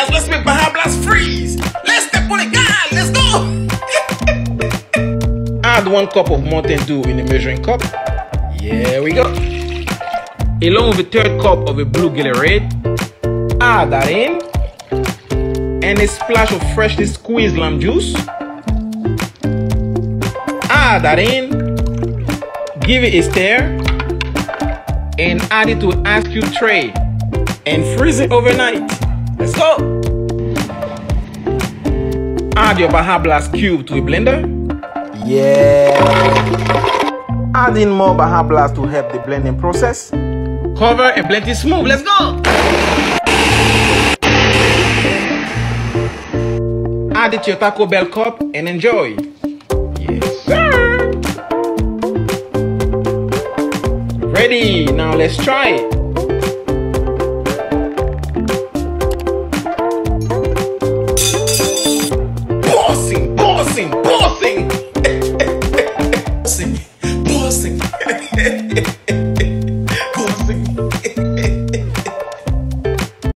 guys, let's make Baja Blast freeze. Let's step on it, guys. Let's go. Add 1 cup of Mountain Dew in a measuring cup. Here we go. Along with a 3rd cup of a blue GATORADE. Add that in. And a splash of freshly squeezed lime juice. Add that in. Give it a stir. And add it to an ice cube tray. And freeze it overnight. Let's go. Add your Baja Blast cube to a blender. Yeah. Add in more Baja Blast to help the blending process. Cover and blend it smooth. Let's go. Add it to your Taco Bell cup and enjoy. Yes, sir. Ready. Now let's try it.